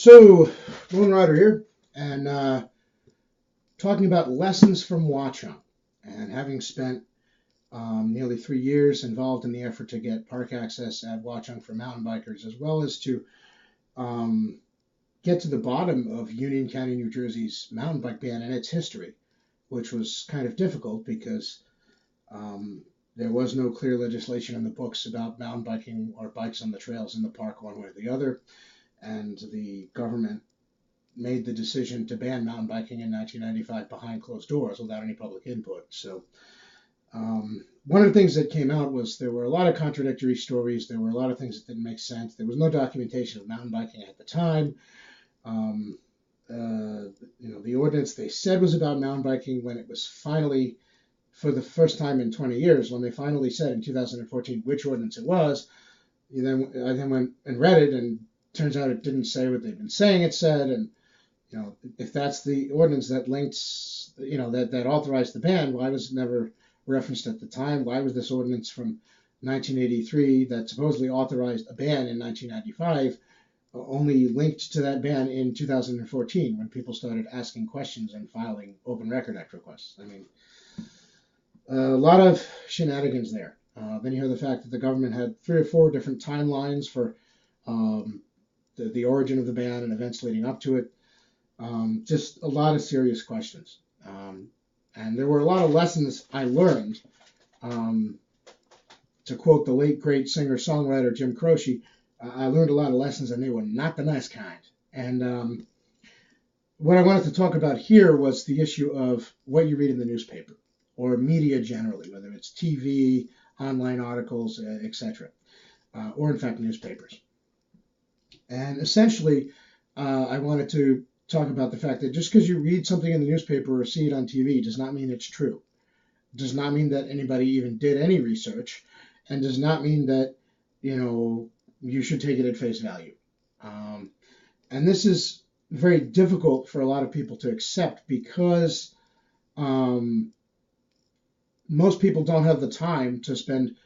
So, Moon Rider here, and talking about lessons from Watchung, and having spent nearly 3 years involved in the effort to get park access at Watchung for mountain bikers, as well as to um, get to the bottom of Union County, New Jersey's mountain bike ban and its history, which was kind of difficult because um, there was no clear legislation in the books about mountain biking or bikes on the trails in the park one way or the other, and the government made the decision to ban mountain biking in 1995 behind closed doors without any public input. So, one of the things that came out was there were a lot of contradictory stories. There were a lot of things that didn't make sense. There was no documentation of mountain biking at the time. Um, the ordinance they said was about mountain biking when it was finally, for the first time in 20 years, when they finally said in 2014 which ordinance it was. I then went and read it, and turns out it didn't say what they've been saying it said, and if that's the ordinance that links, that authorized the ban, why was it never referenced at the time? Why was this ordinance from 1983 that supposedly authorized a ban in 1995 only linked to that ban in 2014 when people started asking questions and filing Open Record Act requests? I mean, a lot of shenanigans there. Then you have the fact that the government had 3 or 4 different timelines for the origin of the ban and events leading up to it. Just a lot of serious questions. And there were a lot of lessons I learned. To quote the late, great singer-songwriter Jim Croce, I learned a lot of lessons, and they were not the nice kind. And what I wanted to talk about here was the issue of what you read in the newspaper or media generally, whether it's TV, online articles, etc., or in fact newspapers. And essentially, I wanted to talk about the fact that just because you read something in the newspaper or see it on TV does not mean it's true. Does not mean that anybody even did any research, and does not mean that you should take it at face value. And this is very difficult for a lot of people to accept because most people don't have the time to spend.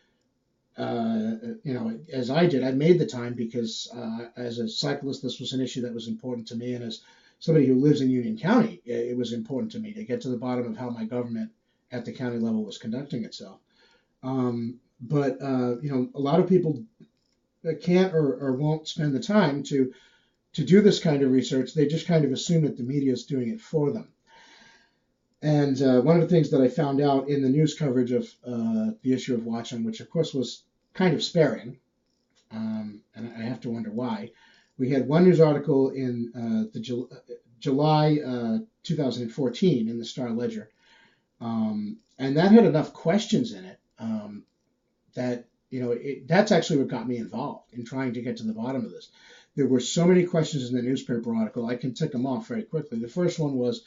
As I did, I made the time because as a cyclist, this was an issue that was important to me, and as somebody who lives in Union County, it was important to me to get to the bottom of how my government at the county level was conducting itself. But a lot of people can't or won't spend the time to do this kind of research. They just kind of assume that the media is doing it for them. And one of the things that I found out in the news coverage of the issue of Watchung, which of course was kind of sparing, and I have to wonder why, we had one news article in July 2014 in the Star Ledger, and that had enough questions in it that that's actually what got me involved in trying to get to the bottom of this. There were so many questions in the newspaper article. I can tick them off very quickly. The first one was,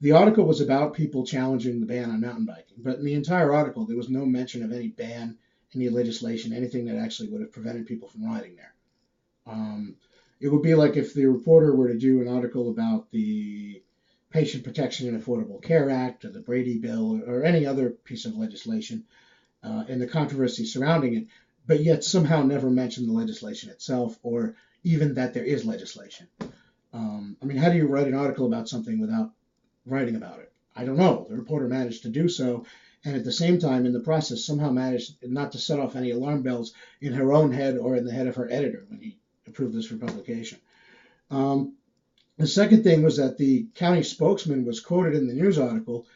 the article was about people challenging the ban on mountain biking, but in the entire article, there was no mention of any ban, any legislation, anything that actually would have prevented people from riding there. It would be like if the reporter were to do an article about the Patient Protection and Affordable Care Act or the Brady Bill or any other piece of legislation and the controversy surrounding it, but yet somehow never mention the legislation itself or even that there is legislation. How do you write an article about something without writing about it? I don't know. The reporter managed to do so, and at the same time, in the process, somehow managed not to set off any alarm bells in her own head or in the head of her editor when he approved this for publication. The second thing was that the county spokesman was quoted in the news article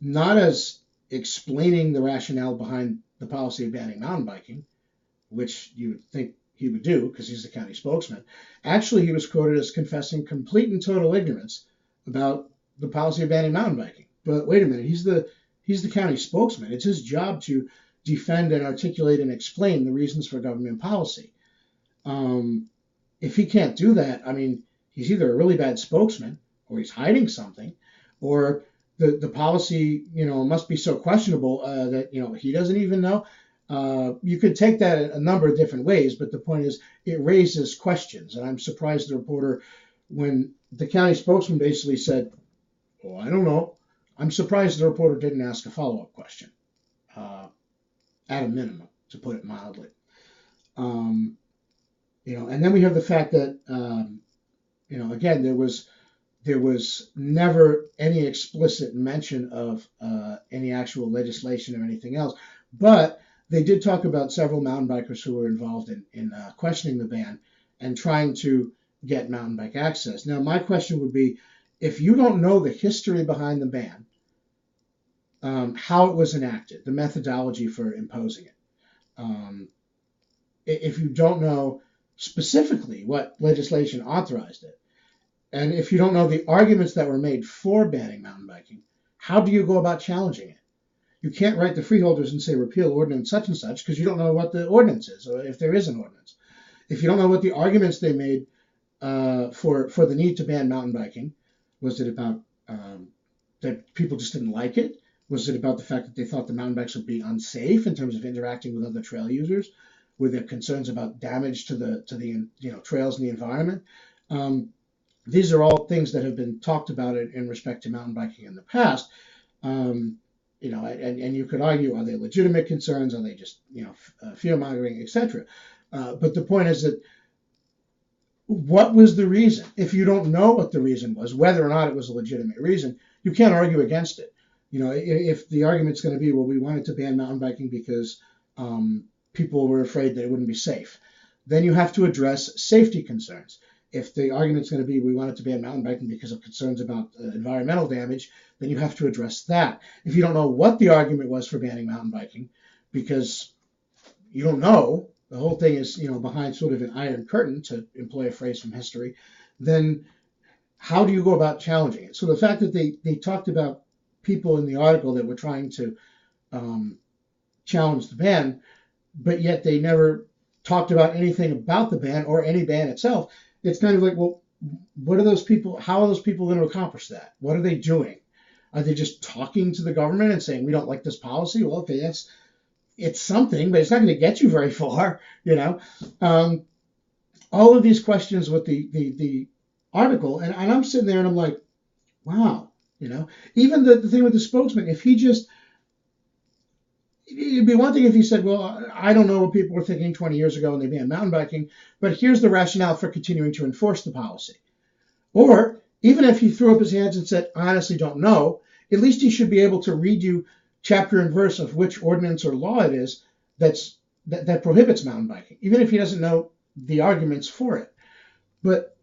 not as explaining the rationale behind the policy of banning mountain biking, which you would think he would do because he's the county spokesman. Actually, he was quoted as confessing complete and total ignorance about the policy of banning mountain biking. But wait a minute, he's the county spokesman. It's his job to defend and articulate and explain the reasons for government policy. If he can't do that, he's either a really bad spokesman or he's hiding something, or the policy, must be so questionable that, he doesn't even know. You could take that a number of different ways, but the point is it raises questions. And I'm surprised the reporter, when the county spokesman basically said, "Oh, I don't know," I'm surprised the reporter didn't ask a follow-up question, at a minimum, to put it mildly. And then we have the fact that again, there was never any explicit mention of any actual legislation or anything else, but they did talk about several mountain bikers who were involved in questioning the ban and trying to get mountain bike access. Now, my question would be, if you don't know the history behind the ban, how it was enacted, the methodology for imposing it, if you don't know specifically what legislation authorized it, and if you don't know the arguments that were made for banning mountain biking, how do you go about challenging it? You can't write the freeholders and say repeal ordinance such and such because you don't know what the ordinance is or if there is an ordinance. If you don't know what the arguments they made for the need to ban mountain biking, was it about that people just didn't like it? Was it about the fact that they thought the mountain bikes would be unsafe in terms of interacting with other trail users? Were there concerns about damage to the trails and the environment? These are all things that have been talked about in respect to mountain biking in the past. And you could argue, are they legitimate concerns? Are they just fear mongering, etc.? But the point is that what was the reason? If you don't know what the reason was, whether or not it was a legitimate reason, you can't argue against it. If the argument's going to be, well, we wanted to ban mountain biking because people were afraid that it wouldn't be safe, then you have to address safety concerns. If the argument's going to be, we wanted to ban mountain biking because of concerns about environmental damage, then you have to address that. If you don't know what the argument was for banning mountain biking, because you don't know, the whole thing is, behind sort of an iron curtain, to employ a phrase from history, then how do you go about challenging it? So the fact that they talked about people in the article that were trying to challenge the ban, but yet they never talked about anything about the ban or any ban itself, it's kind of like, well, what are those people? How are those people going to accomplish that? What are they doing? Are they just talking to the government and saying, we don't like this policy? Well, okay, it's something, but it's not going to get you very far, all of these questions with the article, and I'm sitting there and I'm like, wow, even the thing with the spokesman, if he just, it'd be one thing if he said, well, I don't know what people were thinking 20 years ago when they banned mountain biking, but here's the rationale for continuing to enforce the policy. Or even if he threw up his hands and said, I honestly don't know, at least he should be able to read you chapter and verse of which ordinance or law it is that prohibits mountain biking, even if he doesn't know the arguments for it. But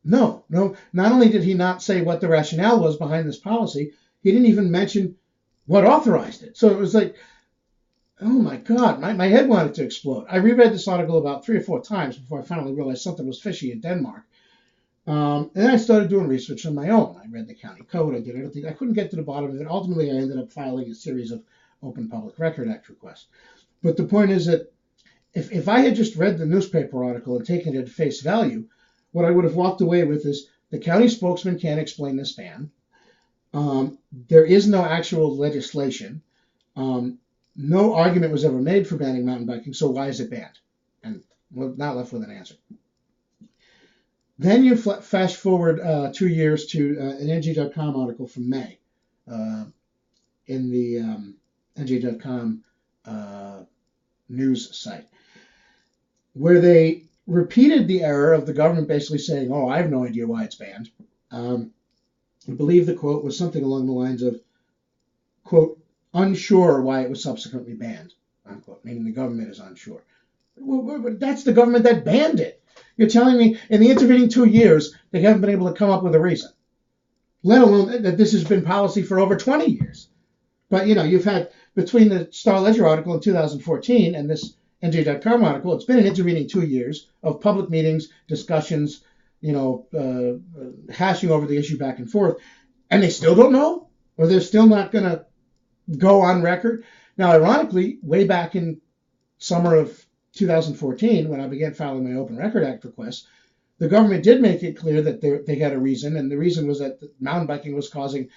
no, not only did he not say what the rationale was behind this policy, he didn't even mention what authorized it. So it was like, oh my God, my head wanted to explode. I reread this article about 3 or 4 times before I finally realized something was fishy in Denmark. And then I started doing research on my own. I read the county code. I did everything. I couldn't get to the bottom of it. Ultimately, I ended up filing a series of Open Public Record Act requests. But the point is that if I had just read the newspaper article and taken it at face value, what I would have walked away with is the county spokesman can't explain this ban. There is no actual legislation. No argument was ever made for banning mountain biking, so why is it banned? And we're not left with an answer. Then you flash forward 2 years to an NJ.com article from May in the NJ.com news site, where they repeated the error of the government basically saying, oh, I have no idea why it's banned. I believe the quote was something along the lines of, quote, unsure why it was subsequently banned, unquote, meaning the government is unsure. Well, that's the government that banned it. You're telling me in the intervening 2 years, they haven't been able to come up with a reason, let alone that this has been policy for over 20 years. But, you've had, between the Star Ledger article in 2014 and this NJ.com article, it's been an intervening 2 years of public meetings, discussions, hashing over the issue back and forth, and they still don't know, or they're still not going to go on record. Now, ironically, way back in summer of 2014, when I began filing my Open Record Act requests, the government did make it clear that they had a reason, and the reason was that mountain biking was causing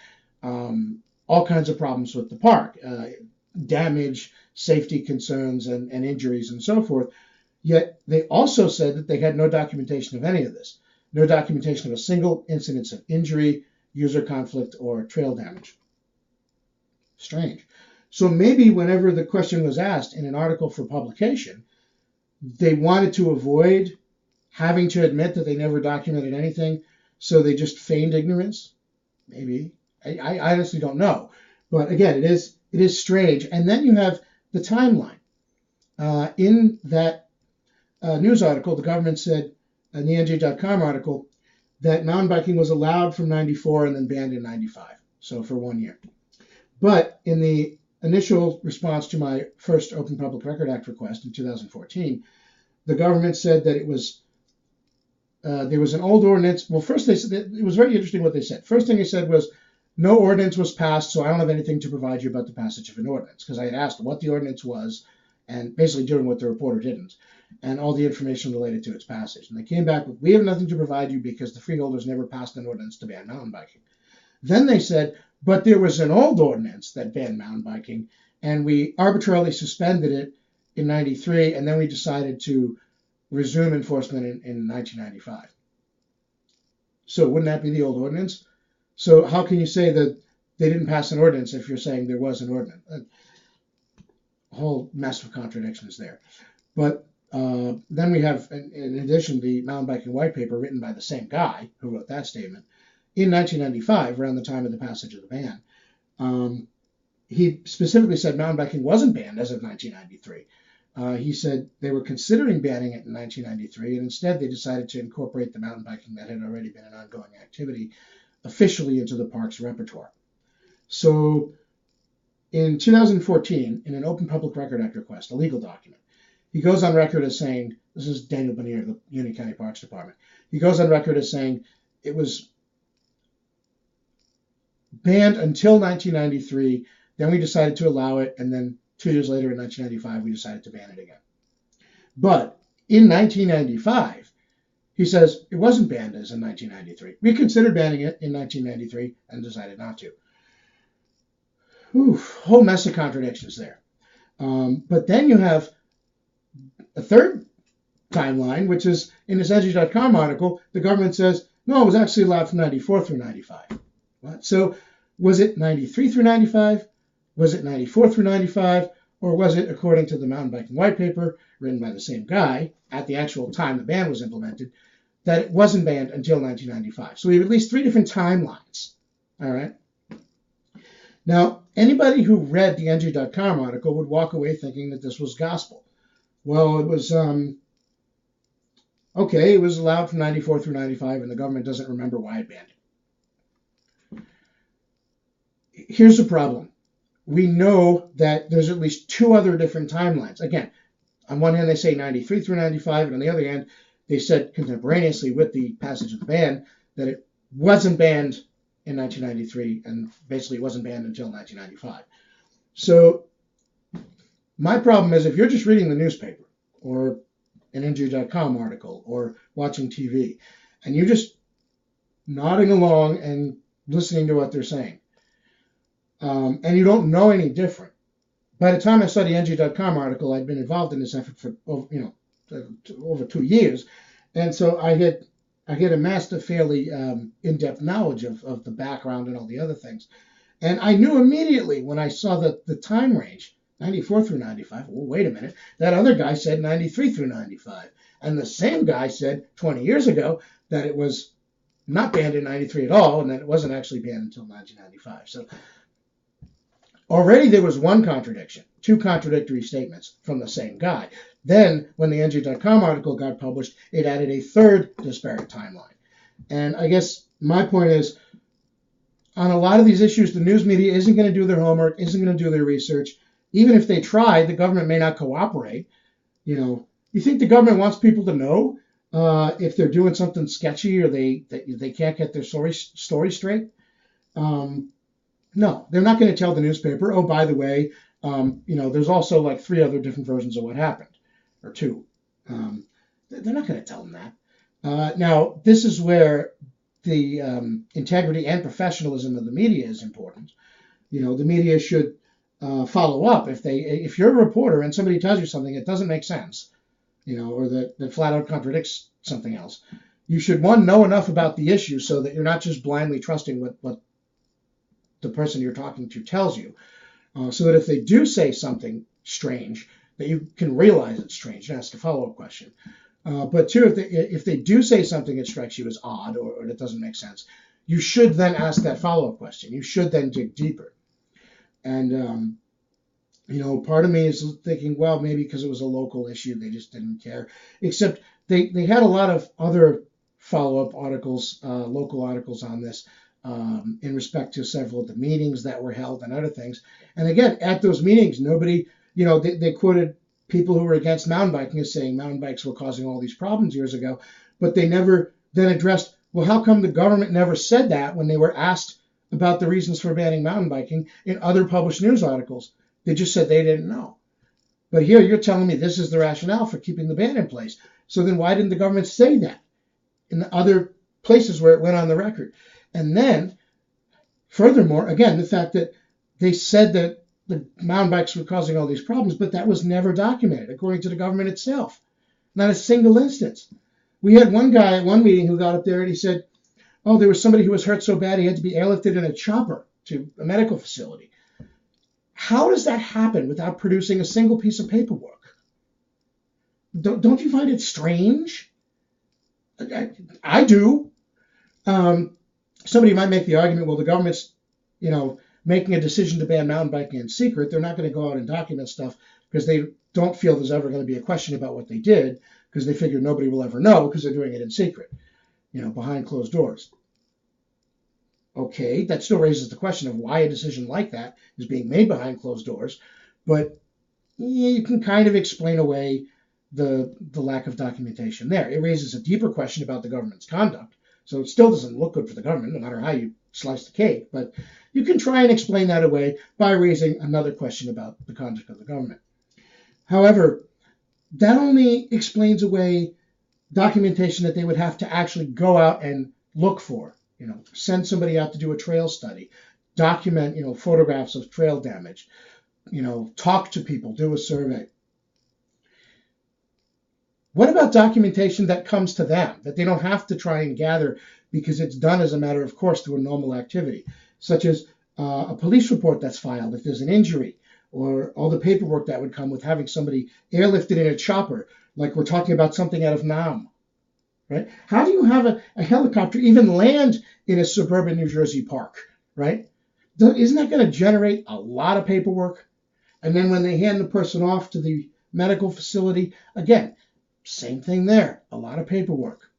all kinds of problems with the park, damage, safety concerns, and injuries, and so forth. Yet they also said that they had no documentation of any of this, no documentation of a single incidence of injury, user conflict, or trail damage. Strange. So maybe whenever the question was asked in an article for publication, they wanted to avoid having to admit that they never documented anything, so they just feigned ignorance? Maybe. I honestly don't know. But again, it is strange. And then you have the timeline. In that news article, the government said, in the NJ.com article, that mountain biking was allowed from 94 and then banned in 95. So for 1 year. But in the initial response to my first Open Public Record Act request in 2014, the government said that it was there was an old ordinance. Well, first they said it was very interesting what they said. First thing they said was no ordinance was passed, so I don't have anything to provide you about the passage of an ordinance, because I had asked what the ordinance was and basically doing what the reporter didn't, and all the information related to its passage. And they came back with, we have nothing to provide you because the freeholders never passed an ordinance to ban mountain biking. Then they said, but there was an old ordinance that banned mountain biking, and we arbitrarily suspended it in 93, and then we decided to resume enforcement in 1995. So wouldn't that be the old ordinance? So how can you say that they didn't pass an ordinance if you're saying there was an ordinance? A whole mess of contradictions there. But then we have, in addition, the mountain biking white paper written by the same guy who wrote that statement in 1995, around the time of the passage of the ban. He specifically said mountain biking wasn't banned as of 1993. He said they were considering banning it in 1993, and instead they decided to incorporate the mountain biking that had already been an ongoing activity officially into the park's repertoire. So in 2014, in an Open Public Record Act request, a legal document, he goes on record as saying, this is Daniel Bonnier, the Union County Parks Department, he goes on record as saying it was banned until 1993, then we decided to allow it, and then 2 years later in 1995, we decided to ban it again. But in 1995, he says it wasn't banned as in 1993. We considered banning it in 1993 and decided not to. Whole mess of contradictions there. But then you have a third timeline, which is in this Edgy.com article, the government says, no, it was actually allowed from 94 through 95. What? So was it 93 through 95? Was it 94 through 95? Or was it, according to the mountain biking white paper written by the same guy at the actual time the ban was implemented, that it wasn't banned until 1995? So we have at least 3 different timelines. All right. Now, anybody who read the NG.com article would walk away thinking that this was gospel. Well, it was, okay, it was allowed from 94 through 95, and the government doesn't remember why it banned it. Here's the problem. We know that there's at least 2 other different timelines. Again, on one hand, they say 93 through 95, and on the other hand, they said contemporaneously with the passage of the ban that it wasn't banned in 1993, and basically it wasn't banned until 1995. So my problem is if you're just reading the newspaper or an NG.com article or watching TV, and you're just nodding along and listening to what they're saying, and you don't know any different. By the time I saw the NG.com article, I'd been involved in this effort for over 2 years, and so I had amassed a fairly in-depth knowledge of the background and all the other things. And I knew immediately when I saw the time range, 94 through 95, well, wait a minute, that other guy said 93 through 95. And the same guy said 20 years ago that it was not banned in 93 at all, and that it wasn't actually banned until 1995. So already there was one contradiction, 2 contradictory statements from the same guy. Then, when the NG.com article got published, it added a third disparate timeline. And I guess my point is, on a lot of these issues, the news media isn't going to do their homework, isn't going to do their research. Even if they try, the government may not cooperate. You think the government wants people to know if they're doing something sketchy or they can't get their story straight? No, they're not going to tell the newspaper, oh, by the way, there's also like 3 other different versions of what happened, or 2. They're not going to tell them that. Now, this is where the integrity and professionalism of the media is important. The media should follow up if you're a reporter and somebody tells you something that doesn't make sense, or that flat out contradicts something else. You should, one, know enough about the issue so that you're not just blindly trusting what the person you're talking to tells you, so that if they do say something strange, that you can realize it's strange and ask a follow-up question. But two, if they do say something that strikes you as odd or that doesn't make sense, you should then ask that follow-up question. You should then dig deeper. And part of me is thinking, well, maybe because it was a local issue, they just didn't care. Except they had a lot of other follow-up articles, local articles on this, in respect to several of the meetings that were held and other things. And again, at those meetings, nobody, they quoted people who were against mountain biking as saying mountain bikes were causing all these problems years ago, but they never then addressed, well, how come the government never said that when they were asked about the reasons for banning mountain biking in other published news articles? They just said they didn't know. But here you're telling me this is the rationale for keeping the ban in place. So then why didn't the government say that in the other places where it went on the record? And then, furthermore, again, the fact that they said that the mountain bikes were causing all these problems, but that was never documented, according to the government itself. Not a single instance. We had one guy at one meeting who got up there and he said, oh, there was somebody who was hurt so bad he had to be airlifted in a chopper to a medical facility. How does that happen without producing a single piece of paperwork? Don't you find it strange? I do. Somebody might make the argument, well, the government's, making a decision to ban mountain biking in secret. They're not going to go out and document stuff because they don't feel there's ever going to be a question about what they did because they figure nobody will ever know because they're doing it in secret, behind closed doors. Okay, that still raises the question of why a decision like that is being made behind closed doors, but you can kind of explain away the lack of documentation there. It raises a deeper question about the government's conduct, so it still doesn't look good for the government, no matter how you slice the cake, but you can try and explain that away by raising another question about the conduct of the government. However, that only explains away documentation that they would have to actually go out and look for. Send somebody out to do a trail study, document, photographs of trail damage, talk to people, do a survey. What about documentation that comes to them, that they don't have to try and gather because it's done as a matter of course through a normal activity, such as a police report that's filed if there's an injury, or all the paperwork that would come with having somebody airlifted in a chopper, like we're talking about something out of Nam. Right? How do you have a helicopter even land in a suburban New Jersey park, right? Isn't that going to generate a lot of paperwork? And then when they hand the person off to the medical facility, again, same thing there, a lot of paperwork.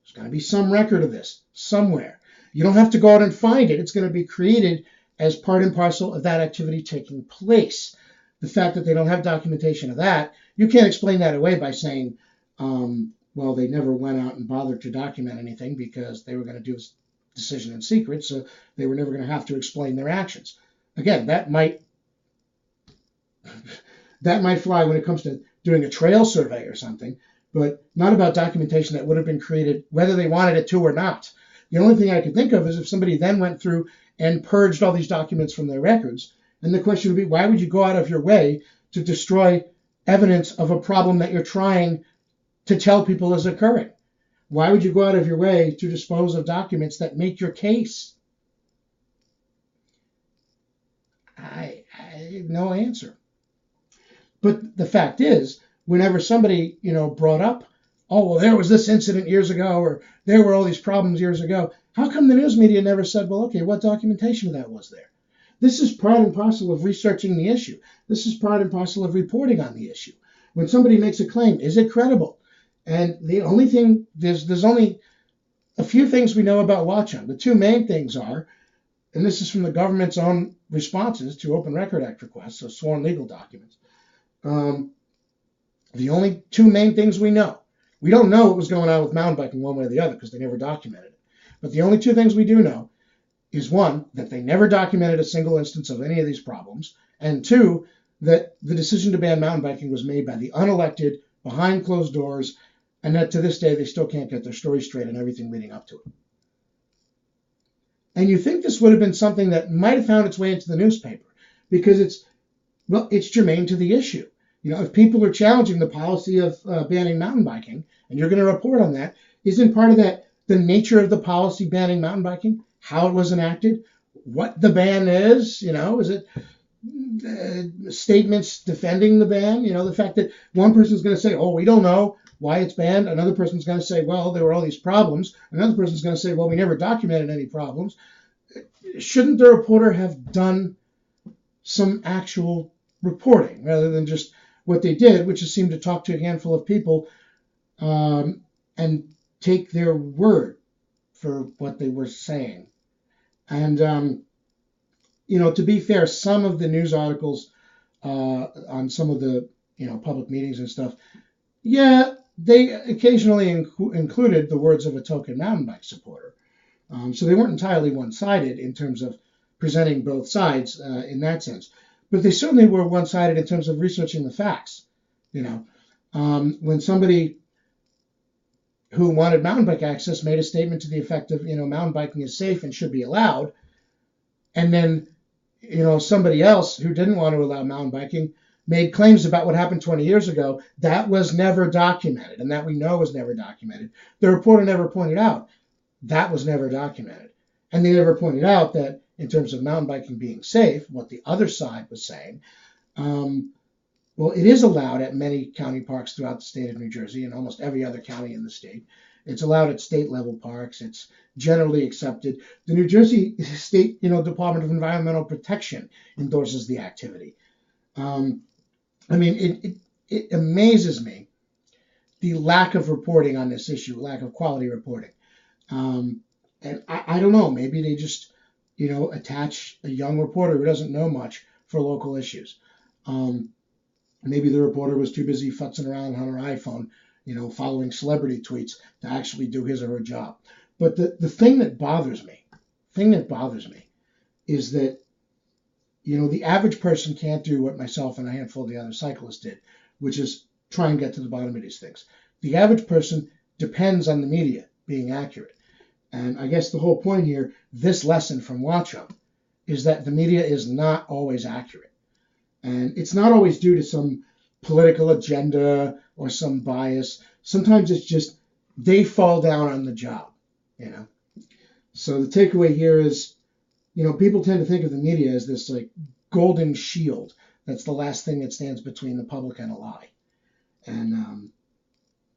There's going to be some record of this somewhere. You don't have to go out and find it. It's going to be created as part and parcel of that activity taking place. The fact that they don't have documentation of that, you can't explain that away by saying, well, they never went out and bothered to document anything because they were going to do this decision in secret, so they were never going to have to explain their actions. Again, that might fly when it comes to doing a trail survey or something, but not about documentation that would have been created whether they wanted it to or not. The only thing I could think of is if somebody then went through and purged all these documents from their records, and the question would be, why would you go out of your way to destroy evidence of a problem that you're trying to tell people is occurring? Why would you go out of your way to dispose of documents that make your case? I have no answer. But the fact is, whenever somebody, brought up, oh, well, there was this incident years ago, or there were all these problems years ago, how come the news media never said, well, okay, what documentation of that was there? This is part and parcel of researching the issue. This is part and parcel of reporting on the issue. When somebody makes a claim, is it credible? And the only thing, there's only a few things we know about Watchung. The two main things are, and this is from the government's own responses to Open Record Act requests, so sworn legal documents. The only two main things we know. We don't know what was going on with mountain biking one way or the other because they never documented it. But the only two things we do know is one, that they never documented a single instance of any of these problems, and two, that the decision to ban mountain biking was made by the unelected, behind closed doors, and that to this day they still can't get their story straight and everything leading up to it. And you think this would have been something that might have found its way into the newspaper because it's germane to the issue. If people are challenging the policy of banning mountain biking, and you're going to report on that, isn't part of that the nature of the policy banning mountain biking, how it was enacted, what the ban is? Is it statements defending the ban. The fact that one person's going to say, "Oh, we don't know why it's banned," another person's going to say, "Well, there were all these problems," another person's going to say, "Well, we never documented any problems." Shouldn't the reporter have done some actual reporting rather than just what they did, which is seem to talk to a handful of people and take their word for what they were saying? And to be fair, some of the news articles on some of the public meetings and stuff, yeah, they occasionally included the words of a token mountain bike supporter. So they weren't entirely one-sided in terms of presenting both sides in that sense, but they certainly were one-sided in terms of researching the facts. When somebody who wanted mountain bike access made a statement to the effect of, mountain biking is safe and should be allowed, and then, somebody else who didn't want to allow mountain biking made claims about what happened 20 years ago, that was never documented, and that we know was never documented. The reporter never pointed out that was never documented. And they never pointed out that in terms of mountain biking being safe, what the other side was saying, well, it is allowed at many county parks throughout the state of New Jersey and almost every other county in the state. It's allowed at state level parks. It's generally accepted. The New Jersey State, Department of Environmental Protection endorses the activity. It amazes me the lack of reporting on this issue, lack of quality reporting. And I don't know, maybe they just, attach a young reporter who doesn't know much for local issues. Maybe the reporter was too busy futzing around on her iPhone, following celebrity tweets to actually do his or her job. But the thing that bothers me is that, the average person can't do what myself and a handful of the other cyclists did, which is try and get to the bottom of these things. The average person depends on the media being accurate. And I guess the whole point here, this lesson from Watchung, is that the media is not always accurate. And it's not always due to some political agenda or some bias. Sometimes it's just they fall down on the job, So the takeaway here is, people tend to think of the media as this like golden shield. That's the last thing that stands between the public and a lie. And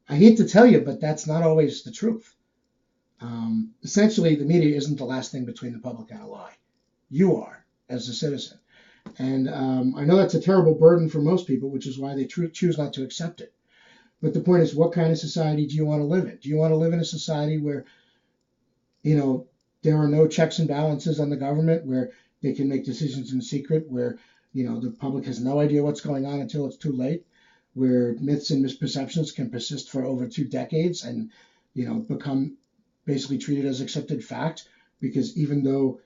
I hate to tell you, but that's not always the truth. Essentially, the media isn't the last thing between the public and a lie. You are, as a citizen. And I know that's a terrible burden for most people, which is why they choose not to accept it. But the point is, what kind of society do you want to live in? Do you want to live in a society where, there are no checks and balances on the government, where they can make decisions in secret, where, the public has no idea what's going on until it's too late, where myths and misperceptions can persist for over 2 decades and, become basically treated as accepted fact, because even though,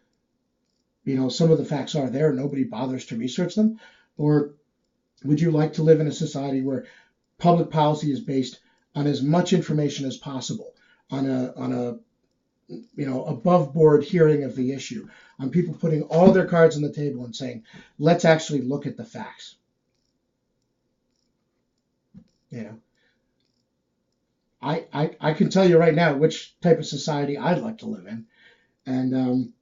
some of the facts are there, nobody bothers to research them? Or would you like to live in a society where public policy is based on as much information as possible, on a above board hearing of the issue, on people putting all their cards on the table and saying, let's actually look at the facts? I can tell you right now which type of society I'd like to live in. And,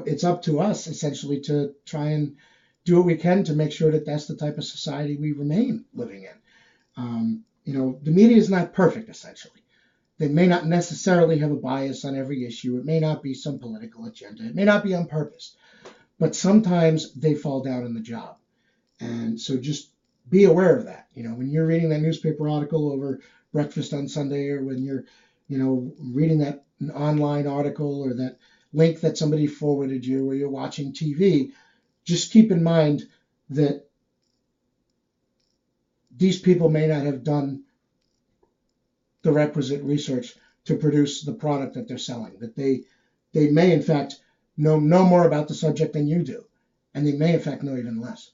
it's up to us essentially to try and do what we can to make sure that that's the type of society we remain living in. The media is not perfect, essentially. They may not necessarily have a bias on every issue. It may not be some political agenda. It may not be on purpose. But sometimes they fall down in the job. And so just be aware of that. When you're reading that newspaper article over breakfast on Sunday, or when you're, reading that online article or that link that somebody forwarded you, or you're watching TV, just keep in mind that these people may not have done the requisite research to produce the product that they're selling, that they may in fact know more about the subject than you do, and they may in fact know even less.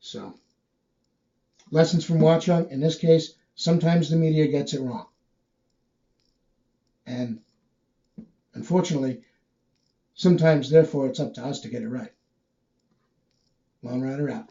So, lessons from Watchung. In this case, sometimes the media gets it wrong. And unfortunately, sometimes, therefore, it's up to us to get it right. Lone Rider out.